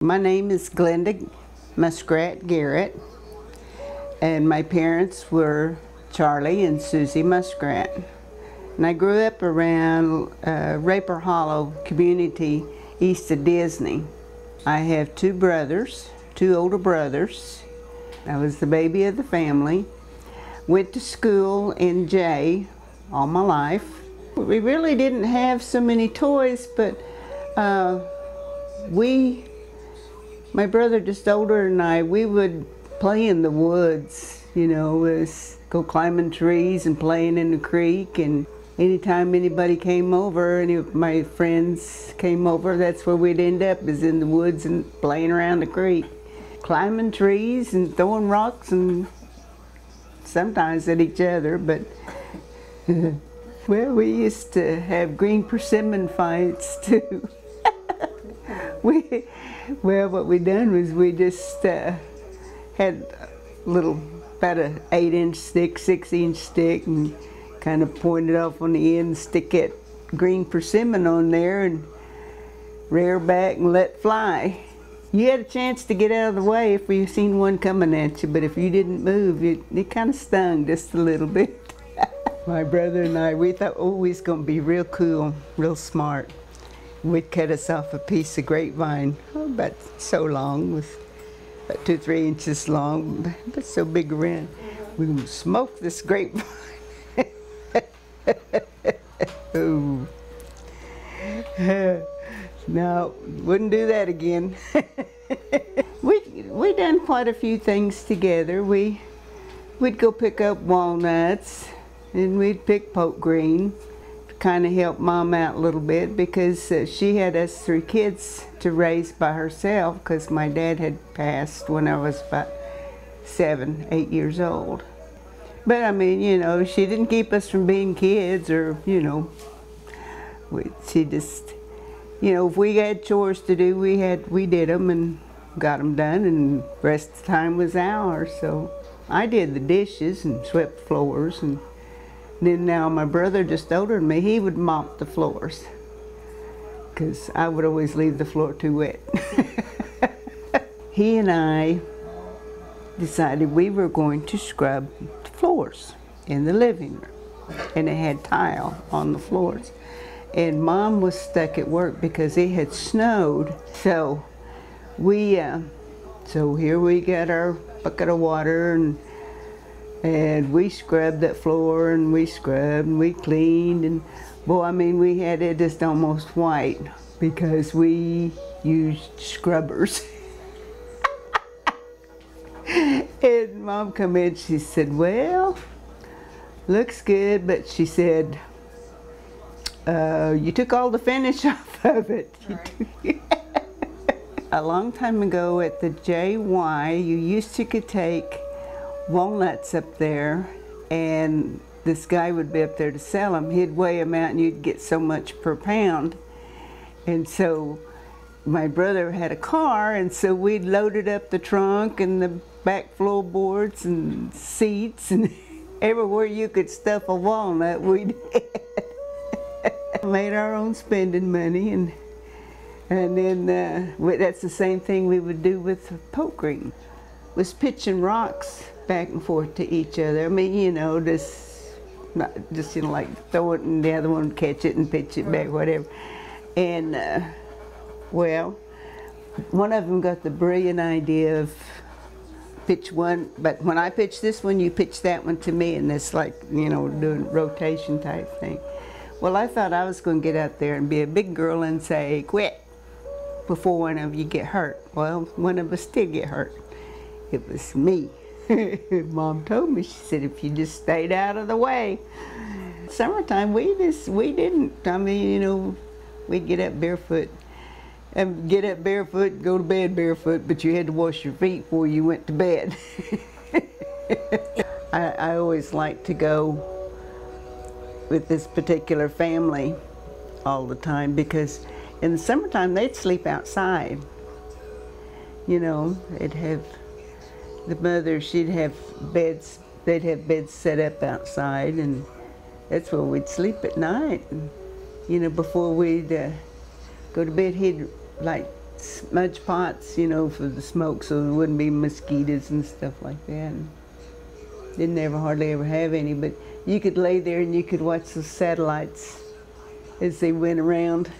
My name is Glenda Muskrat Garrett, and my parents were Charlie and Susie Muskrat. And I grew up around Raper Hollow community east of Disney. I have two brothers, two older brothers. I was the baby of the family. Went to school in Jay all my life. We really didn't have so many toys, but my brother just older than I, we would play in the woods, go climbing trees and playing in the creek. And anytime anybody came over, any of my friends came over, that's where we'd end up, is in the woods and playing around the creek. Climbing trees and throwing rocks and sometimes at each other, but well, we used to have green persimmon fights too. Well, what we done was we just had a little, about an 8-inch stick, 6-inch stick, and kind of pointed off on the end, stick that green persimmon on there and rear back and let fly. You had a chance to get out of the way if you seen one coming at you, but if you didn't move, it kind of stung just a little bit. My brother and I, we thought, oh, he's going to be real cool, real smart. We'd cut us off a piece of grapevine, about so long, with about 2 or 3 inches long, but so big around. We would smoke this grapevine. Oh. No, wouldn't do that again. We done quite a few things together. We'd go pick up walnuts, and we'd pick poke green. Kind of help Mom out a little bit because she had us 3 kids to raise by herself because my dad had passed when I was about 7, 8 years old. But I mean, she didn't keep us from being kids, or she just, if we had chores to do, we did them and got them done, and the rest of the time was ours. So I did the dishes and swept floors, and then now my brother, just older than me, he would mop the floors because I would always leave the floor too wet. He and I decided we were going to scrub the floors in the living room, and it had tile on the floors. And Mom was stuck at work because it had snowed. So here we got our bucket of water, and we scrubbed that floor, and we scrubbed, and we cleaned, and boy, I mean, we had it just almost white because we used scrubbers. And Mom come in, she said, well, looks good, but she said, you took all the finish off of it. Right. A long time ago at the JY, you used to could take walnuts up there, and this guy would be up there to sell them. He'd weigh them out, and you'd get so much per pound. And so my brother had a car, and so we'd loaded up the trunk and the back floorboards and seats, and everywhere you could stuff a walnut, we did. Made our own spending money, and then that's the same thing we would do with poke green. Was pitching rocks back and forth to each other. I mean, just like throw it and the other one catch it and pitch it back, whatever. And well, one of them got the brilliant idea of pitch one, but when I pitch this one, you pitch that one to me, and it's like, doing rotation type thing. Well, I thought I was going to get out there and be a big girl and say, quit, before one of you get hurt. Well, one of us did get hurt. It was me. Mom told me, she said, if you just stayed out of the way. Summertime, we didn't. I mean, we'd get up barefoot. And get up barefoot, go to bed barefoot, but you had to wash your feet before you went to bed. I always liked to go with this particular family all the time because in the summertime, they'd sleep outside. They'd have the mother, she'd have beds, they'd have beds set up outside, and that's where we'd sleep at night. And, before we'd go to bed, he'd like smudge pots, you know, for the smoke, so there wouldn't be mosquitoes and stuff like that. Didn't ever hardly ever have any, but you could lay there and you could watch the satellites as they went around.